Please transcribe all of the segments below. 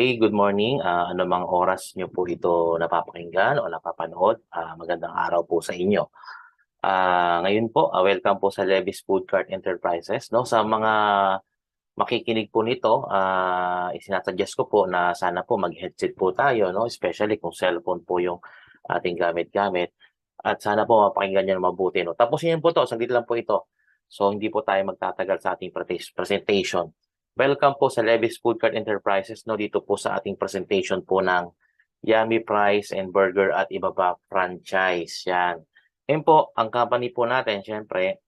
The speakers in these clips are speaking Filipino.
Hey, good morning. Anumang oras niyo po ito napapakinggan o napapanood, magandang araw po sa inyo. Ngayon po, welcome po sa Levi's Food Cart Enterprises, 'no. Sa mga makikinig po nito, isina-suggest ko po na sana po mag-headset po tayo, 'no, especially kung cellphone po yung ating gamit-gamit at sana po mapakinggan niyo ng mabuti, 'no. Tapusin niyo po 'to, saglit lang po ito. So, hindi po tayo magtatagal sa ating presentation. Welcome po sa Levi's Food Cart Enterprises, 'no, dito po sa ating presentation po ng Yummy Fries and Burger at Iba Pa franchise, 'yan. Ngayon po, ang company po natin siyempre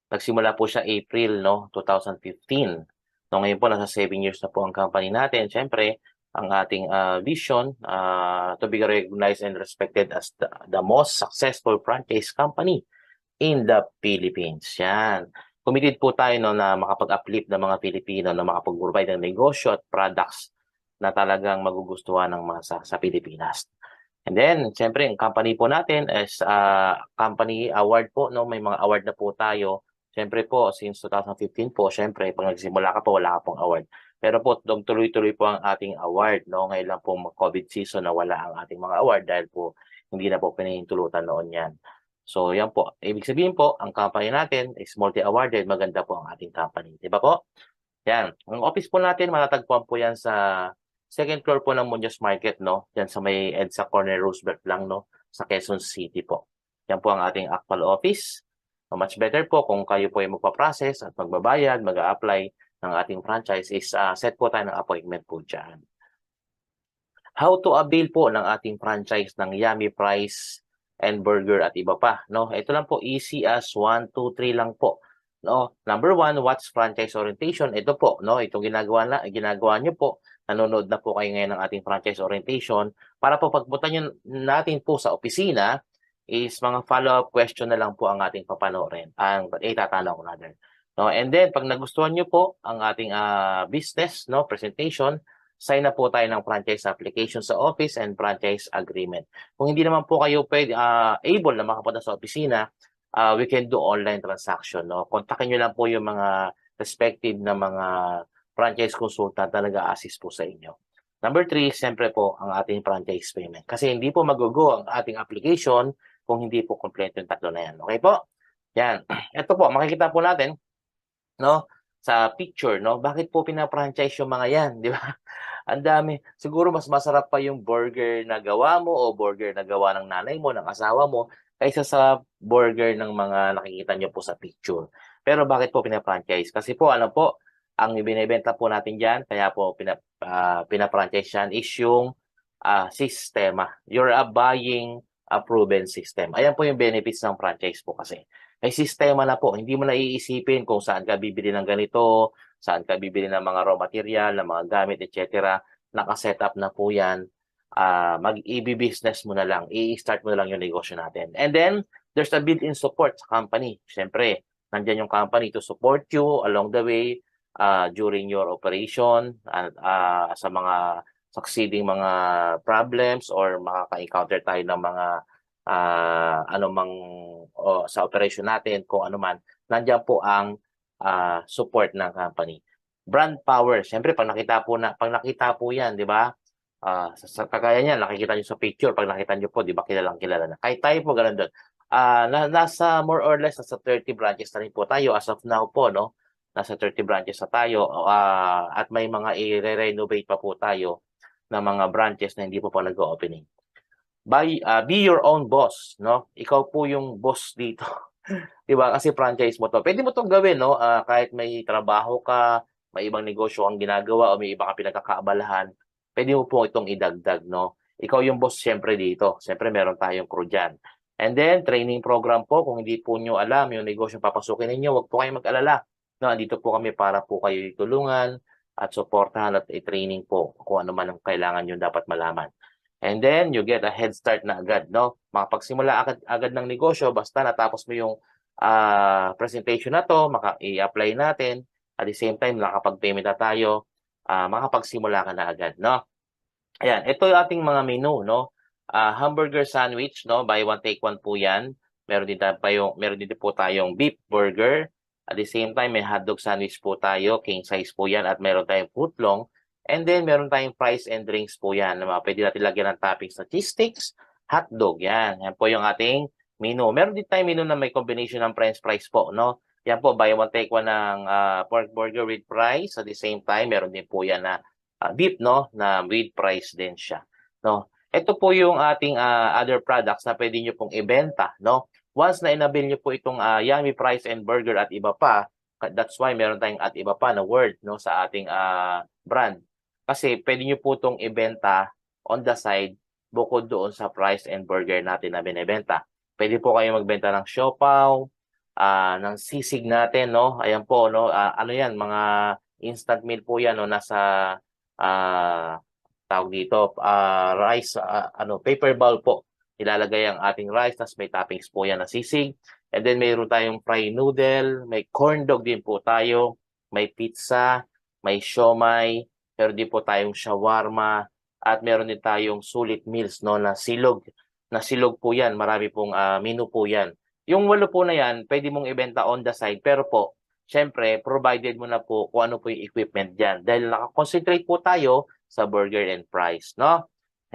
nagsimula po siya April 'no, 2015. So ngayon po nasa 7 years na po ang company natin. Siyempre ang ating, vision, to be recognized and respected as the most successful franchise company in the Philippines, 'yan. Committed po tayo 'no na makapag-uplift ng mga Pilipino na makapag-provide ng negosyo at products na talagang magugustuhan ng masa sa Pilipinas. And then siyempre ang company po natin is, company award po 'no, may mga award na po tayo. Siyempre po since 2015 po siyempre 'pag nagsimula ka pa wala ka pong award. Pero po tuloy-tuloy po ang ating award 'no, ngayon lang pong COVID season na wala ang ating mga award dahil po hindi na po pinahintulutan noon 'yan. So 'yan po, ibig sabihin po ang company natin is multi-awarded, maganda po ang ating company, 'di ba po? 'Yan, ang office po natin matatagpuan po 'yan sa second floor po ng Muñoz Market 'no, diyan sa may EDSA corner Roosevelt lang 'no, sa Quezon City po. 'Yan po ang ating actual office. Much better po kung kayo po ay magpa-process at magbabayad, mag-a-apply ng ating franchise is, set po tayo ng appointment po diyan. How to avail po ng ating franchise ng Yummy Fries and Burger at iba pa 'no. Ito lang po, easy as 1, 2, 3 lang po 'no. Number 1, what's franchise orientation? Ito po 'no, itong ginagawa niyo po, nanonood na po kayo ngayon ng ating franchise orientation para po pagpunta natin po sa opisina is mga follow-up question na lang po ang ating papanoorin, ang itatanong rather 'no. And then 'pag nagustuhan niyo po ang ating, business 'no, presentation, sign na po tayo ng franchise application sa office and franchise agreement. Kung hindi naman po kayo able na makapunta sa opisina, we can do online transaction 'no. Kontakin niyo lang po yung mga respective na mga franchise consultant na nag-a-assist po sa inyo. Number 3, siyempre po ang ating franchise payment. Kasi hindi po mag-go ang ating application kung hindi po kumpleto yung tatlo na yan. Okay po? Yan. Ito po, makikita po natin 'no, sa picture 'no, bakit po pina-franchise yung mga yan, 'di ba? Ang dami. Siguro mas masarap pa yung burger na gawa mo o burger na gawa ng nanay mo, ng asawa mo, kaysa sa burger ng mga nakikita niyo po sa picture. Pero bakit po pina-franchise? Kasi po ano po, ang ibinebenta po natin diyan kaya po pina-franchise yan is yung, sistema. You're, buying a proven system. Ayan po yung benefits ng franchise po kasi. May sistema na po, hindi mo na iisipin kung saan ka bibili ng ganito, saan ka bibili ng mga raw material, ng mga gamit, et cetera. Naka-setup na po 'yan. Ibi-business mo na lang, i-start mo na lang yung negosyo natin. And then, there's a built-in support sa company. Siyempre, nandiyan yung company to support you along the way, during your operation at, sa mga succeeding mga problems or makaka-encounter tayo ng mga anumang sa operation natin kung ano man, nandiyan po ang, support ng company. Brand power, siyempre 'pag nakita po 'yan, 'di ba? Sa kagaya niyan nakikita niyo sa picture, 'pag nakita niyo po 'di ba kilalang-kilala na. Kahit tayo po gano'n do'n. Nasa more or less nasa 30 branches na rin po tayo as of now po 'no. Nasa 30 branches na tayo, at may mga ire-renovate pa po tayo na mga branches na hindi pa po nag-o-opening. Be your own boss 'no, ikaw po yung boss dito, 'di ba? Kasi franchise mo 'to. Puwede mo 'tong gawin 'no, kahit may trabaho ka, may ibang negosyo kang ginagawa o may iba kang pinagkakaabalahan, puwede mo po itong idagdag 'no. Ikaw yung boss siyempre dito, siyempre meron tayong crew diyan. And then training program po, kung hindi po niyo alam yung negosyong papasukin ninyo, huwag po kayong mag-alala 'no, andito po kami para po kayo tulungan at suportahan at i-training po kung ano man ang kailangan niyong dapat malaman. And then you get a head start na agad 'no, makapagsimula agad ng negosyo basta natapos mo yung, presentation na 'to, i-apply natin, at the same time nakapag-payment na tayo, makapagsimula ka na agad 'no. Ayan, ito yung ating mga menu 'no, hamburger sandwich 'no, buy one take one po 'yan. Meron din po tayong beef burger, at the same time may hotdog sandwich po tayo, king size po 'yan, at meron tayong footlong And then, meron tayong fries and drinks po yan. Pwede natin lagyan ng toppings na cheese sticks, hotdog, yan. Yan po yung ating menu. Meron din tayong menu na may combination ng french fries po, no? Yan po, buy one take one ng pork burger with fries. At the same time, meron din po yan na beef, no? Na with fries din siya, no? Ito po yung ating other products na pwede nyo pong ibenta, no? Once na inabil nyo po itong Yummy Fries and Burger at iba pa, that's why meron tayong at iba pa na word, no, sa ating brand. Kasi pwede nyo po itong ibenta on the side bukod doon sa fries and burger natin na binibenta. Pwede po kayo magbenta ng siopaw, ng sisig natin, no? Ayan po, no? Ano yan, mga instant meal po yan, no? Nasa tawag dito, rice, paper bowl po. Ilalagay ang ating rice, tas may toppings po yan na sisig. And then mayroon tayong fried noodle, may corn dog din po tayo, may pizza, may siomai, meron din po tayong shawarma, at meron din tayong sulit meals, no, na silog. Na silog po yan, marami pong menu po yan. Yung 8 po na yan, pwede mong ibenta on the side, pero po, syempre, provided mo na po kung ano po yung equipment dyan. Dahil nakakonsentrate po tayo sa burger and fries, no?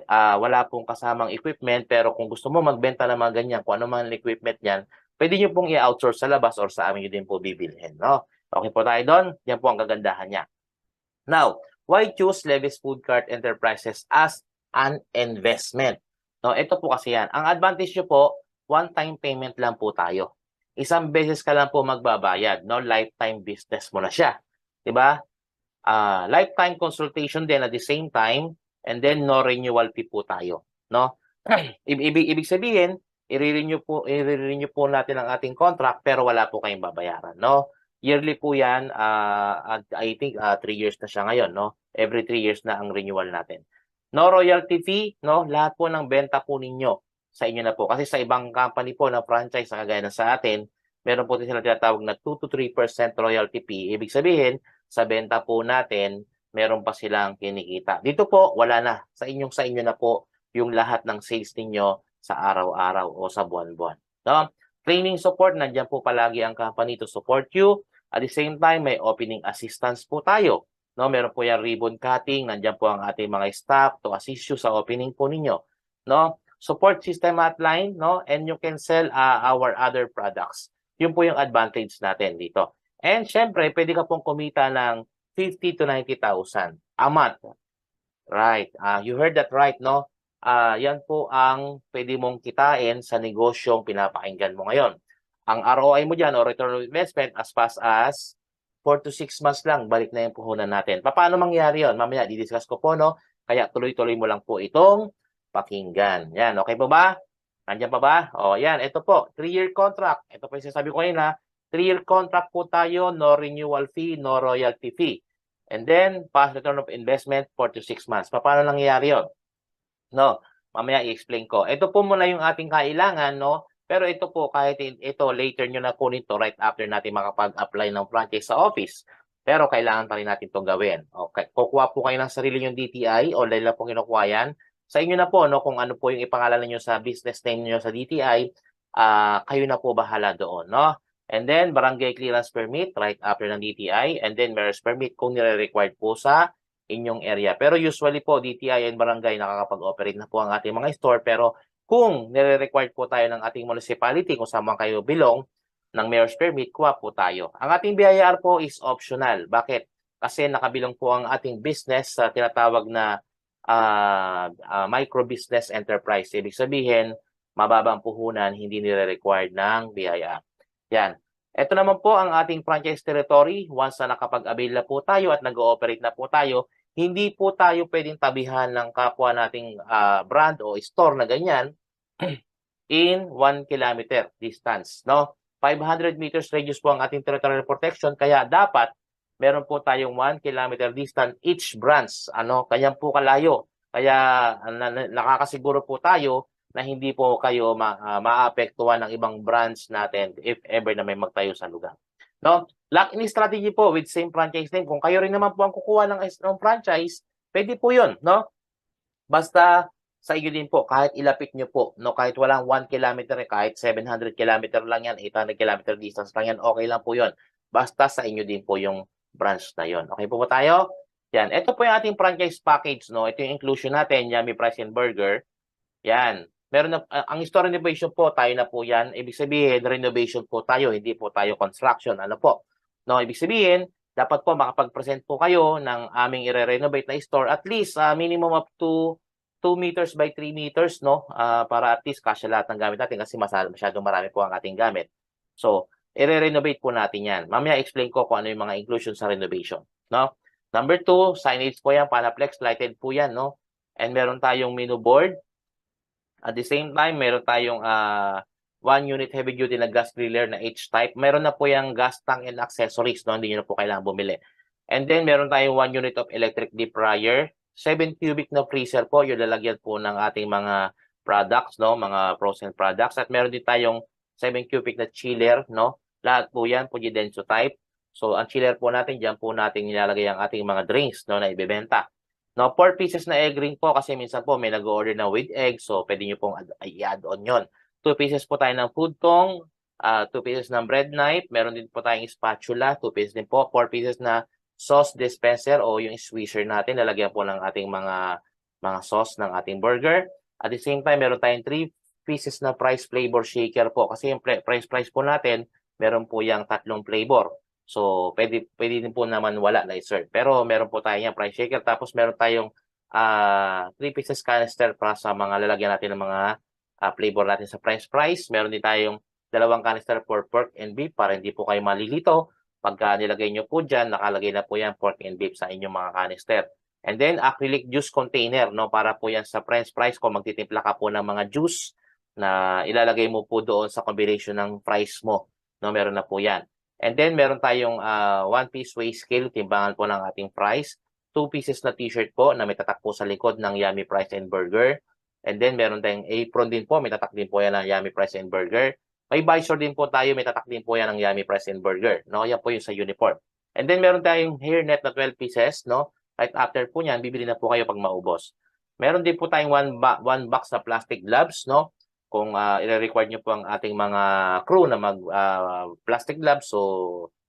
Wala pong kasamang equipment, pero kung gusto mo magbenta ng mga ganyan, kung ano man ang equipment niyan, pwede nyo pong i-outsource sa labas or sa amin nyo din po bibilhin, no? Okay po tayo doon? Yan po ang kagandahan niya. Now, why choose Levi's Food Cart Enterprises as an investment? No, ito po kasi yan. Ang advantage nyo po, one-time payment lang po tayo. Isang beses ka lang po magbabayad, no? Lifetime business mo na siya. 'Di ba? Lifetime consultation din at the same time, and then no renewal fee po tayo, no? Ibig sabihin, i-renew po natin ang ating contract pero wala po kayong babayaran, no? Yearly po 'yan, I think 3 years na siya ngayon, no? Every 3 years na ang renewal natin. No royalty fee, no? Lahat po ng benta po ninyo sa inyo na po. Kasi sa ibang company po na franchise na kagaya ng sa atin, meron po din sila tinatawag na 2 to 3% royalty fee. Ibig sabihin, sa benta po natin, meron pa silang kinikita. Dito po, wala na. Sa inyo na po yung lahat ng sales ninyo sa araw-araw o sa buwan-buwan. No? Training support, nandiyan po palagi ang company to support you. At the same time, may opening assistance po tayo. No, meron po yung ribbon cutting, nandiyan po ang ating mga staff to assist you sa opening po ninyo. No? Support system hotline, no? And you can sell our other products. Yun po yung advantage natin dito. And syempre, pwede ka pong kumita ng 50 to 90,000 a month. Right. You heard that right, no? Yan po ang pwede mong kitain sa negosyong pinapakinggan mo ngayon. Ang ROI mo dyan o return on investment as fast as 4 to 6 months lang, balik na yung puhunan natin. Paano mangyari yon? Mamaya, di-discuss ko po, no? Kaya tuloy-tuloy mo lang po itong pakinggan. Yan, okay po ba? Nandiyan pa ba? O, yan, ito po, 3-year contract. Ito po yung sinasabi ko ngayon, 3-year contract po tayo, no renewal fee, no royalty fee. And then, past return of investment, 4 to 6 months. Paano nangyayari yon? No, mamaya i-explain ko. Ito po muna yung ating kailangan, no? Pero ito po, kahit ito, later nyo na kunin to right after natin makapag-apply ng franchise sa office. Pero kailangan pa rin natin itong gawin. Okay. Kukuha po kayo ng sarili yung DTI, online lang po kinukuha yan. Sa inyo na po, no, kung ano po yung ipangalanan nyo sa business name nyo sa DTI, kayo na po bahala doon, no? And then, barangay clearance permit right after ng DTI, and then mayor's permit kung nire-required po sa inyong area. Pero usually po, DTI and barangay nakakapag-operate na po ang ating mga store. Pero kung nire-required po tayo ng ating municipality, kung saan man kayo belong, ng mayor's permit, kuha po tayo. Ang ating BIR po is optional. Bakit? Kasi nakabilang po ang ating business sa tinatawag na micro business enterprise. Ibig sabihin, mababang puhunan, hindi nire-required ng BIR. Yan. Ito naman po ang ating franchise territory. Once na nakapag-avail na po tayo at nag-ooperate na po tayo, hindi po tayo pwedeng tabihan ng kapwa nating brand o store na ganyan in 1 kilometer distance, no? 500 meters radius po ang ating territorial protection, kaya dapat meron po tayong 1 kilometer distance each branch, ano? Kaya po kalayo. Kaya nakakasiguro po tayo na hindi po kayo maapektuhan ng ibang branch natin if ever na may magtayo sa lugar. No? Lock-in strategy po with same franchise name. Kung kayo rin naman po ang kukuha ng franchise, pwede po yun, no? Basta sa iyo din po, kahit ilapit nyo po, no? Kahit walang 1 kilometer, kahit 700 kilometer lang yan, 800 kilometer distance lang yan, okay lang po yun. Basta sa inyo din po yung branch na yun. Okay po ba tayo? Yan, ito po yung ating franchise package, no? Ito yung inclusion natin, Yummy Fries and Burger. Yan. Meron na, ang store renovation po, tayo na po yan. Ibig sabihin, renovation po tayo, hindi po tayo construction. Ano po? No, ibig sabihin, dapat po makapag-present po kayo ng aming i-renovate na store at least minimum up to 2 meters by 3 meters, no? Para at least kasya lahat ng gamit natin kasi masyadong marami po ang ating gamit. So, i-renovate po natin yan. Mamaya explain ko kung ano yung mga inclusion sa renovation, no? Number 2, signage po yan, Panaplex, lighted po yan, no? And meron tayong menu board. At the same time, meron tayong 1 unit heavy duty na gas griller na H-type. Meron na po yung gas tank and accessories, no? Hindi nyo na po kailangan bumili. And then, meron tayong 1 unit of electric deep fryer. 7 cubic na freezer po, yung lalagyan po ng ating mga products, no? Mga frozen products. At meron din tayong 7 cubic na chiller, no? Lahat po yan, Pujidenso type. So, ang chiller po natin, dyan po natin nilalagay ang ating mga drinks, no? Na ibebenta. No, 4 pieces na egg ring po kasi minsan po may nag-order na with egg, so pwede nyo pong i-add on yon. 2 pieces po tayo ng food tong, 2 pieces ng bread knife, meron din po tayong spatula, 2 pieces din po, 4 pieces na sauce dispenser o yung swisher natin, lalagyan po ng ating mga sauce ng ating burger. At the same time, meron tayong 3 pieces na fries flavor shaker po kasi yung fries po natin, meron po yung 3 flavor. So, pwede din po naman wala na i-serve. Pero meron po tayo yung fry shaker. Tapos meron tayong 3 pieces canister para sa mga lalagyan natin ng mga flavor natin sa french fries. Meron din tayong 2 canister for pork and beef para hindi po kayo malilito. Pagka nilagay nyo po dyan, nakalagay na po yan pork and beef sa inyong mga canister. And then, acrylic juice container, no? Para po yan sa french fries kung magtitimpla ka po ng mga juice na ilalagay mo po doon sa combination ng fries mo. No? Meron na po yan. And then, meron tayong 1-piece weigh scale, timbangan po ng ating fries. 2 pieces na t-shirt po na may tatak po sa likod ng Yummy Fries and Burger. And then, meron tayong apron din po, may tatak din po yan ng Yummy Fries and Burger. May visor din po tayo, may tatak din po yan ng Yummy Fries and Burger. No? Yan po yung sa uniform. And then, meron tayong hairnet na 12 pieces. No? Right after po niyan, bibili na po kayo pag maubos. Meron din po tayong 1 box na plastic gloves. No? Kung i-require nyo po ang ating mga crew na mag-plastic gloves, so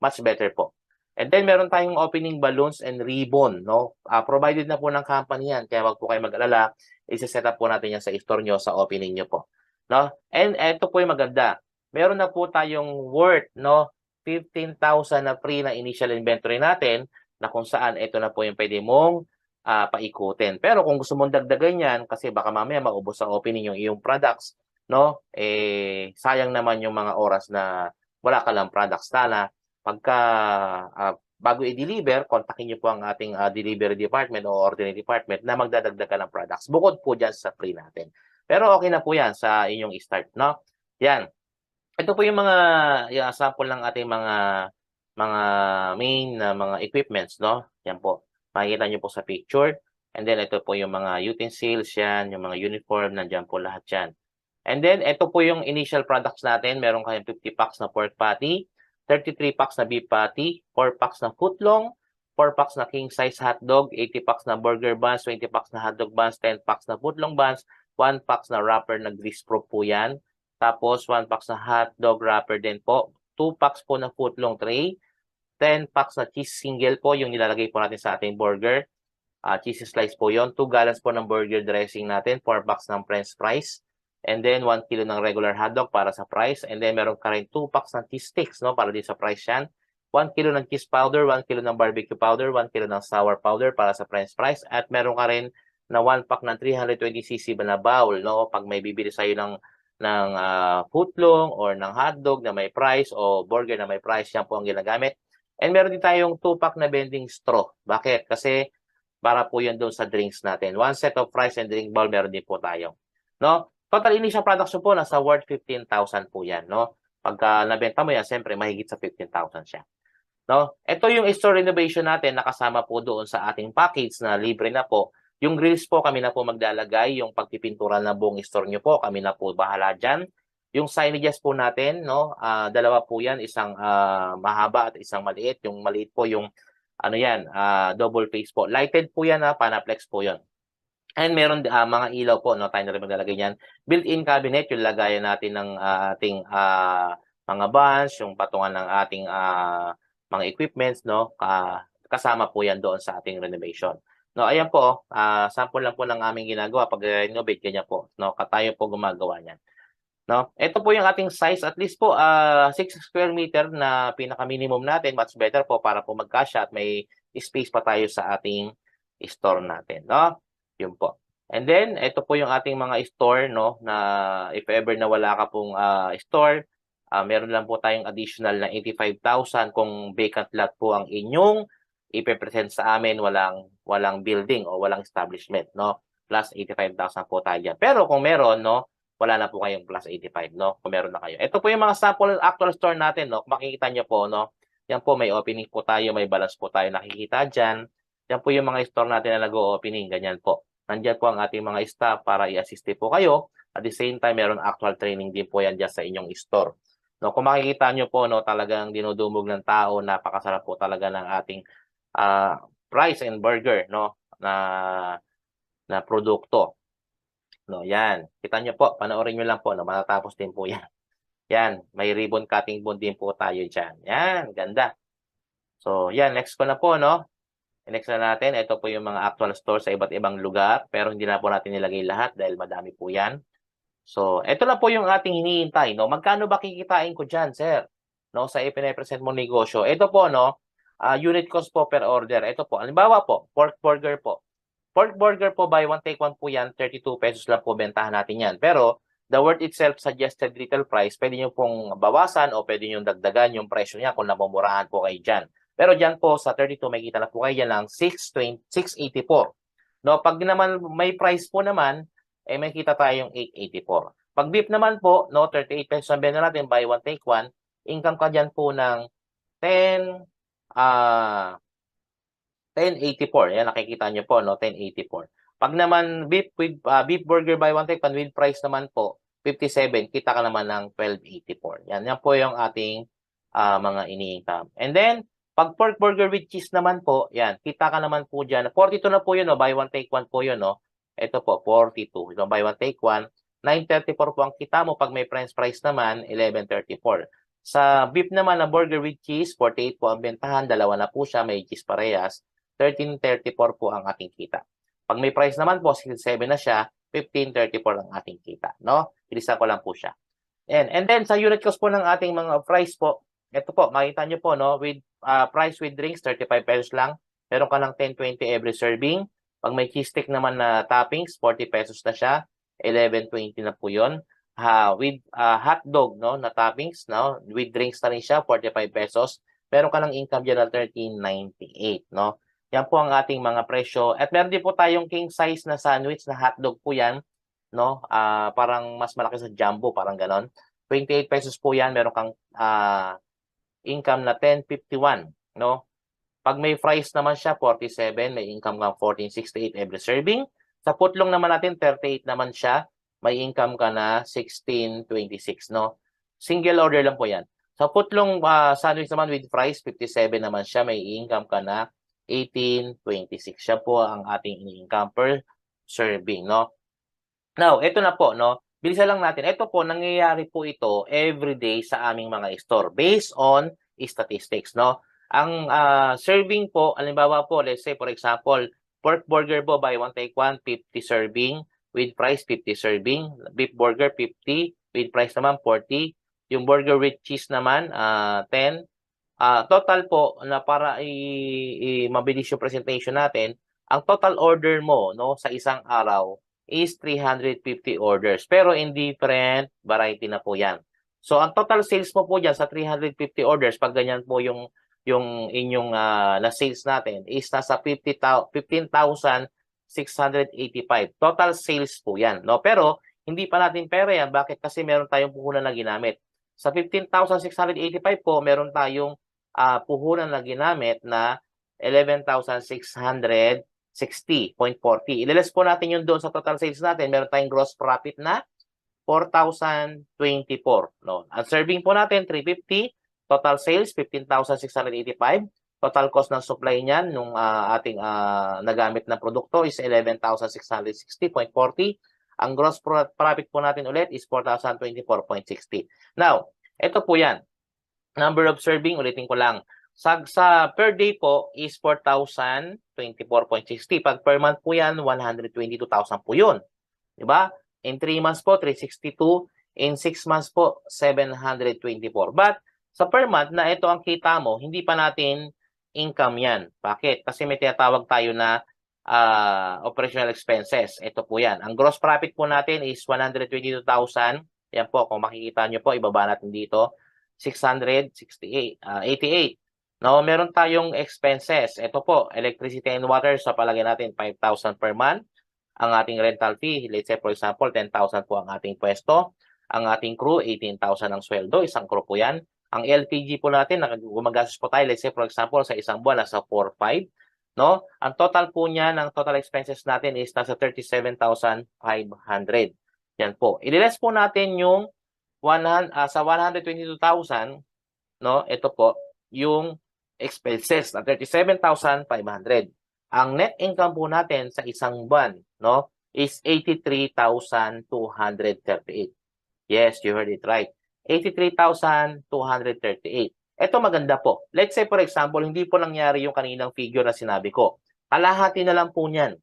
much better po. And then, meron tayong opening balloons and ribbon, no? Provided na po ng company yan, kaya wag po kayo mag-alala, isa-set up po natin yan sa store nyo, sa opening nyo po. No? And ito po yung maganda. Meron na po tayong worth, no? 15,000 na free na initial inventory natin, na kung saan ito na po yung pwede mong paikutin. Pero kung gusto mong dagdagan yan, kasi baka mamaya maubos sa opening yung iyong products, no? Sayang naman yung mga oras na wala ka lang products. Sana pagka bago i-deliver, kontakin niyo po ang ating delivery department o ordering department na magdadagdag ka ng products. Bukod po dyan sa free natin. Pero okay na po yan sa inyong start, no? Yan. Ito po yung mga sample ng ating mga main na mga equipments, no? Yan po. Makikita niyo po sa picture. And then ito po yung mga utensils yan, yung mga uniform, nandiyan po lahat yan. And then, ito po yung initial products natin. Meron kayong 50 packs na pork patty, 33 packs na beef patty, 4 packs na footlong, 4 packs na king size hotdog, 80 packs na burger buns, 20 packs na hotdog buns, 10 packs na footlong buns, 1 packs na wrapper na grease-proof po yan. Tapos, 1 packs na hotdog wrapper din po. 2 packs po na footlong tray. 10 packs na cheese single po, yung nilalagay po natin sa ating burger. Cheese slice po yon. 2 gallons po ng burger dressing natin. 4 packs ng french fries. And then, 1 kilo ng regular hotdog para sa fries. And then, meron ka rin 2 packs ng cheese sticks, no? Para din sa fries yan. 1 kilo ng cheese powder, 1 kilo ng barbecue powder, 1 kilo ng sour powder para sa french fries. At meron ka rin na 1 pack ng 320cc na bowl, no? Pag may bibili sa'yo ng footlong or ng hotdog na may fries o burger na may fries, yan po ang ginagamit. And meron din tayong 2 pack na bending straw. Bakit? Kasi para po yan doon sa drinks natin. 1 set of fries and drink bowl, meron din po tayo. No? Total initial production po, nasa worth 15,000 po yan, no? Pagka nabenta mo yan, siyempre, mahigit sa 15,000 siya. No? Ito yung store renovation natin, nakasama po doon sa ating package na libre na po. Yung grills po, kami na po maglalagay. Yung pagpipintura ng buong store nyo po, kami na po bahala dyan. Yung signages po natin, no? Dalawa po yan, isang mahaba at isang maliit. Yung maliit po, yung ano yan, double face po. Lighted po yan, Panaplex po yon. And meron mga ilaw po, no, tayo na rin maglalagay niyan. Built-in cabinet, yung lagayan natin ng ating mga buns, yung patungan ng ating mga equipments, no, kasama po yan doon sa ating renovation. No, ayan po, sample lang po ng aming ginagawa pag renovate ganyan po, no? Tayo po gumagawa niyan. No? Ito po yung ating size, at least po 6 square meter na pinaka-minimum natin, much better po para po magkasya at may space pa tayo sa ating store natin, no? Yun po. And then ito po yung ating mga store, no, na if ever na wala ka pong store, meron lang po tayong additional na 85,000 kung vacant lot po ang inyong ipe-present sa amin, walang building o walang establishment, no? Plus 85,000 po tayo dyan. Pero kung meron, no, wala na po kayong plus 85, no? Kung meron na kayo. Ito po yung mga sample actual store natin, no? Kung makikita nyo po, no? Yan po, may opening po tayo, may balance po tayo nakikita dyan. Yan po yung mga store natin na nag-o-opening, ganyan po. Nandyan po ang ating mga staff para i-assist po kayo. At the same time, meron actual training din po yan dyan sa inyong store. No, kung makikita nyo po, no, talagang dinudumog ng tao, napakasarap po talaga ng ating fries and burger, no, na produkto. No, yan. Kita nyo po, panoorin nyo lang po, no, matatapos din po yan. Yan, may ribbon cutting po din po tayo dyan. Yan, ganda. So, yan, next ko na po, no. Next na natin, ito po yung mga actual store sa iba't ibang lugar, pero hindi na po natin nilagay lahat dahil madami po yan. So, ito na po yung ating hinihintay, no. Magkano ba kikitain ko dyan, sir? No, sa ipine-present mo negosyo. Ito po, no, unit cost po per order. Ito po, halimbawa po, pork burger po. Pork burger po, buy one, take one po yan, 32 pesos lang po bentahan natin yan. Pero, the word itself suggested retail price, pwede nyo pong bawasan o pwede nyo dagdagan yung presyo niya kung namumurahan po kayo dyan. Pero dyan po sa 32, may kita na po kayo dyan ng 684. No, pag naman may price po naman, may kita tayong 884. Pag beef naman po, no, 38 pesos ang benta natin, buy one, take one, income ka dyan po ng 1084. Yan, nakikita nyo po, no, 1084. Pag naman beef with beef burger buy one take one with price naman po 57, kita ka naman ng 1284. Yan po yung ating mga ini-income. And then pag pork burger with cheese naman po, yan, kita ka naman po diyan. 42 na po 'yun, no, buy one take one po 'yun, no. Ito po 42. Ito buy one take one, 934 po ang kita mo. Pag may french fries naman 1134. Sa beef naman na burger with cheese, 48 po ang bentahan, dalawa na po siya, may cheese parehas. 1334 po ang ating kita. Pag may price naman po, 67 na siya, 1534 ang ating kita, no? Ilista ko lang po siya. And then sa unit cost po ng ating mga price po, ito po, makita nyo po, no? With price with drinks, 35 pesos lang. Meron ka ng 10-20 every serving. Pag may cheese stick naman na toppings, 40 pesos na siya. 11.20 na po yun. With hot dog, no, na toppings, no? With drinks na rin siya, 45 pesos. Meron ka ng income dyan na 13.98, no? Yan po ang ating mga presyo. At meron din po tayong king size na sandwich na hotdog po yan, no? Parang mas malaki sa jumbo, parang ganon. 28 pesos po yan. Meron kang income na 10.51, no? Pag may fries naman siya, 47. May income kang 14.68 every serving. Sa footlong naman natin, 38 naman siya. May income ka na 16.26, no? Single order lang po yan. Sa footlong sandwich naman with fries, 57 naman siya. May income ka na 18.26. Siya po ang ating income per serving, no? Now, ito na po, no? Bilisan lang natin. Ito po, nangyayari po ito everyday sa aming mga store based on statistics, no? Ang serving po, halimbawa po, let's say for example, pork burger po, buy one take one, 50 serving, with price 50 serving, beef burger 50, with price naman 40, yung burger with cheese naman 10. Total po na para mabilis yung presentation natin, ang total order mo, no, sa isang araw is 350 orders. Pero in different variety na po yan. So, ang total sales mo po dyan sa 350 orders, pag ganyan po yung inyong na sales natin, is nasa 15,685. Total sales po yan, no? Pero, hindi pa natin pera yan. Bakit? Kasi meron tayong puhunan na ginamit. Sa 15,685 po, meron tayong puhunan na ginamit na 11,660.40. Ililess po natin yun doon sa total sales natin. Meron tayong gross profit na 4,024. No? Ang serving po natin, 350. Total sales, 15,685. Total cost ng supply niyan, nung ating nagamit na produkto is 11,660.40. Ang gross profit po natin ulit is 4,024.60. Now, ito po yan. Number of serving, ulitin ko lang. Sa per day po is 4,024.60. Pag per month po yan, 122,000 po yun. Diba? In 3 months po, 362. In 6 months po, 724. But sa per month na ito ang kita mo, hindi pa natin income yan. Bakit? Kasi may tinatawag tayo na operational expenses. Ito po yan. Ang gross profit po natin is 122,000. Yan po, kung makikita nyo po, ibaba natin dito. 688. No, meron tayong expenses. Ito po, electricity and water, sa palagay natin 5,000 per month. Ang ating rental fee, let's say for example, 10,000 po ang ating pwesto. Ang ating crew, 18,000 ang sweldo, isang crew po yan. Ang LPG po natin, gumagastos po tayo, let's say for example, sa isang buwan, nasa 4,500. No? Ang total po niya, ng total expenses natin is nasa 37,500. Yan po. I-less po natin yung sa 122,000, no? Ito po, yung expenses na 37,500. Ang net income po natin sa isang buwan, no, is 83,238. Yes, you heard it right. 83,238. Ito maganda po. Let's say for example, hindi po nangyari yung kaninang figure na sinabi ko. Kalahati na lang po niyan.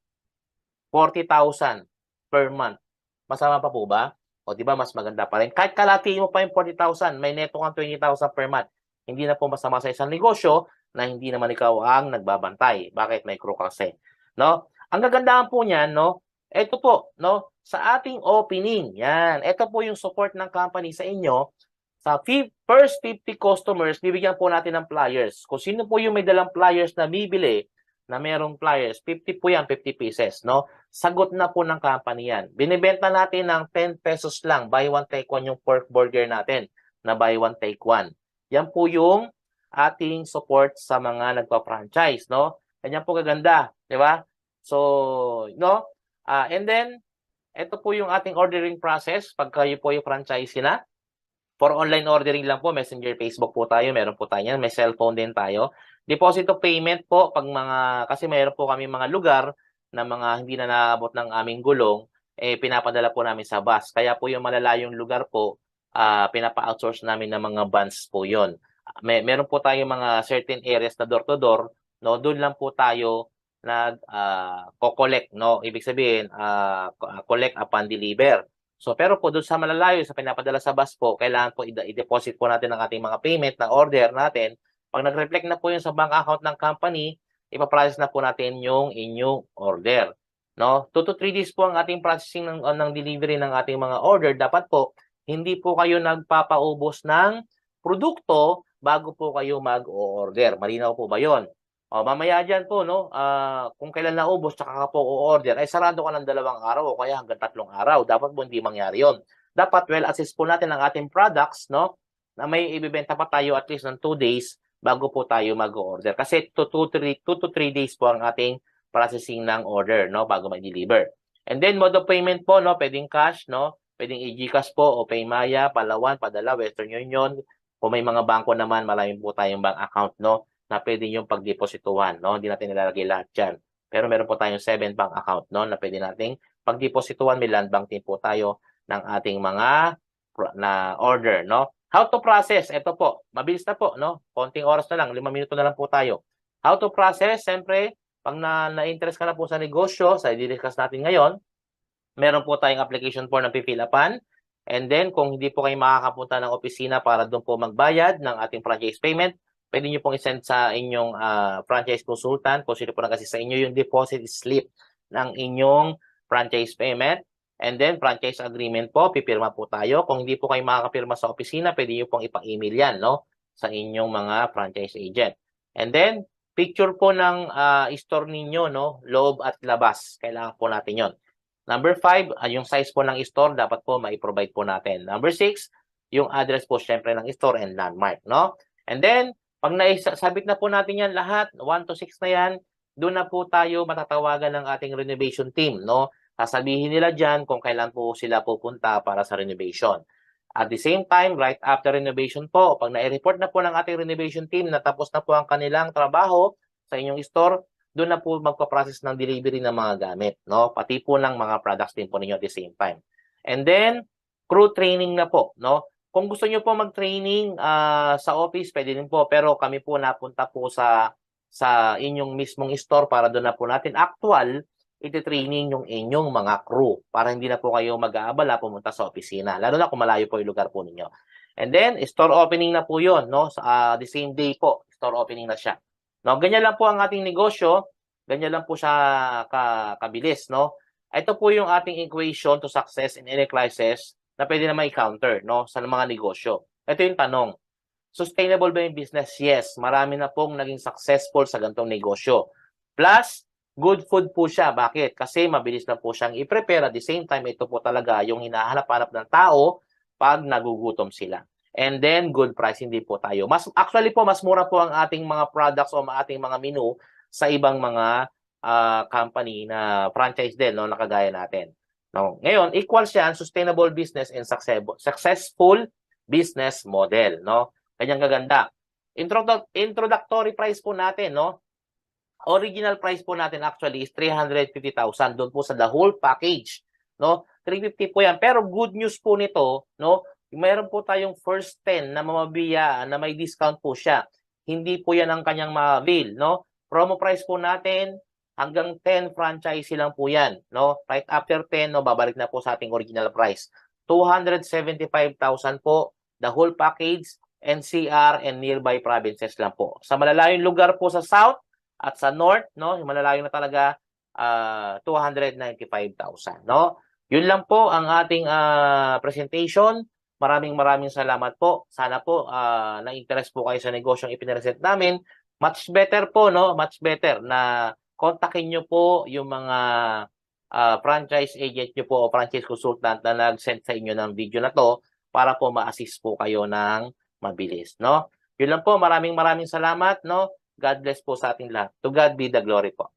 40,000 per month. Masama pa po ba? O di ba mas maganda pa rin? Kahit kalahati mo pa yung 40,000, may neto kang 20,000 per month. Hindi na po masama sa isang negosyo na hindi naman ikaw ang nagbabantay. Bakit? May crew kasi. No? Ang gagandahan po niyan, no? Ito po, no? Sa ating opening, yan. Ito po yung support ng company sa inyo. Sa first 50 customers, bibigyan po natin ng flyers. Kung sino po yung may dalang flyers na bibili, na merong flyers, 50 po yan, 50 pieces, no? Sagot na po ng company yan. Binibenta natin ng 10 pesos lang, buy one take one yung pork burger natin, na buy one take one. Yan po yung ating support sa mga nagpa-franchise, no? Ganyan po kaganda, di ba? So, no? And then, ito po yung ating ordering process pag kayo po yung franchisee na. For online ordering lang po, Messenger, Facebook po tayo, meron po tayo yan, may cellphone din tayo. Deposit of payment po, pag kasi meron po kami mga lugar na mga hindi na naabot ng aming gulong, pinapadala po namin sa bus. Kaya po yung malalayong lugar po, pinapa-outsource namin ng mga vans po yon. Meron po tayong mga certain areas na door-to-door, no? Doon lang po tayo collect, no? Ibig sabihin, collect upon deliver. So, pero po doon sa malalayo, sa pinapadala sa bus po, kailangan po i-deposit po natin ang ating mga payment na order natin. Pag nag-reflect na po yun sa bank account ng company, ipaprocess na po natin yung inyong order. No? 2 to 3 days po ang ating processing ng delivery ng ating mga order. Dapat po, hindi po kayo nagpapaubos ng produkto bago po kayo mag-order. Malinaw po ba yon? O, mamaya dyan po, no, kung kailan naubos, tsaka ka po o-order, ay sarado ka ng 2 araw o kaya hanggang 3 araw. Dapat po hindi mangyari yon. Dapat well-assess po natin ang ating products, no, na may ibibenta pa tayo at least ng 2 days bago po tayo mag-order. Kasi 2 to 3 days po ang ating processing ng order, no, bago mag-deliver. And then, mode of payment po, no, pwedeng cash, no, pwedeng e-GCash po o Paymaya, Palawan, Padala, Western Union. Kung may mga bangko naman, maraming po tayong bank account, no, na pwede yung pagdeposituhan, no? Hindi natin nilalagay lahat dyan. Pero meron po tayong 7 bank account, no, na pwede nating pagdeposituhan. May land bank din po tayo ng ating mga na order, no? How to process? Ito po, mabilis na po, no? Konting oras na lang, 5 minuto na lang po tayo. How to process? Siyempre, pag na-interest ka na po sa negosyo, sa i-discuss natin ngayon, meron po tayong application form na pipilapan. And then, kung hindi po kayo makakapunta ng opisina para doon po magbayad ng ating franchise payment, pwede nyo pong isend sa inyong franchise consultant kung sino po nag-assist sa inyo yung deposit slip ng inyong franchise payment. And then, franchise agreement po, pipirma po tayo. Kung hindi po kayo makakapirma sa opisina, pwede nyo pong ipang-email yan, no, sa inyong mga franchise agent. And then, picture po ng store ninyo, no, loob at labas. Kailangan po natin yon. Number 5, yung size po ng store, dapat po mai-provide po natin. Number 6, yung address po syempre ng store and landmark, no? And then, pag naisabit na po natin yan lahat, 1 to 6 na yan, doon na po tayo matatawagan ng ating renovation team, no? Sasabihin nila dyan kung kailan po sila pupunta para sa renovation. At the same time, right after renovation po, pag na-report na po ng ating renovation team na tapos na po ang kanilang trabaho sa inyong store, doon na po magpa-process ng delivery ng mga gamit, no? Pati po ng mga products din po ninyo at the same time. And then, crew training na po, no? Kung gusto niyo po mag-training sa office, pwede din po. Pero kami po napunta po sa inyong mismong store para doon na po natin iti-training yung inyong mga crew para hindi na po kayo mag-aabala pumunta sa opisina. Lalo na kung malayo po yung lugar po ninyo. And then, store opening na po yun, no? The same day po, store opening na siya. No, ganyan lang po ang ating negosyo. Ganyan lang po siya kabilis, no? Ito po yung ating equation to success in any crisis na pwede na mai-counter, no? Sa mga negosyo. Ito yung tanong. Sustainable ba yung business? Yes. Marami na pong naging successful sa ganitong negosyo. Plus, good food po siya. Bakit? Kasi mabilis na po siyang i-prepare. At the same time, ito po talaga yung hinahanap-hanap ng tao pag nagugutom sila. And then, good pricing din po tayo. Actually po, mas mura po ang ating mga products o ating mga menu sa ibang mga company na franchise din, no, nakagaya natin. No? Ngayon, equal siya ang sustainable business and successful business model. No? Kanyang kaganda. Introductory price po natin, no? Original price po natin actually is 350,000 doon po sa the whole package, no? 350 po 'yan. Pero good news po nito, no? Mayroon po tayong first 10 na mamabiyaan na may discount po siya. Hindi po 'yan ang kanyang ma-avail, no? Promo price po natin hanggang 10 franchise lang po 'yan, no? Right after 10, no, babalik na po sa ating original price. 275,000 po the whole package, NCR and nearby provinces lang po. Sa malalayong lugar po sa South at sa North, no, yung malalayo na talaga, 295,000, no? Yun lang po ang ating presentation. Maraming salamat po. Sana po na-interest po kayo sa negosyong ipinresent namin. Much better po, no? Much better na kontakin nyo po yung mga franchise agent nyo po o franchise consultant na nag-send sa inyo ng video na to para po ma-assist po kayo ng mabilis, no? Yun lang po. Maraming salamat, no? God bless po sa ating lahat. To God be the glory po.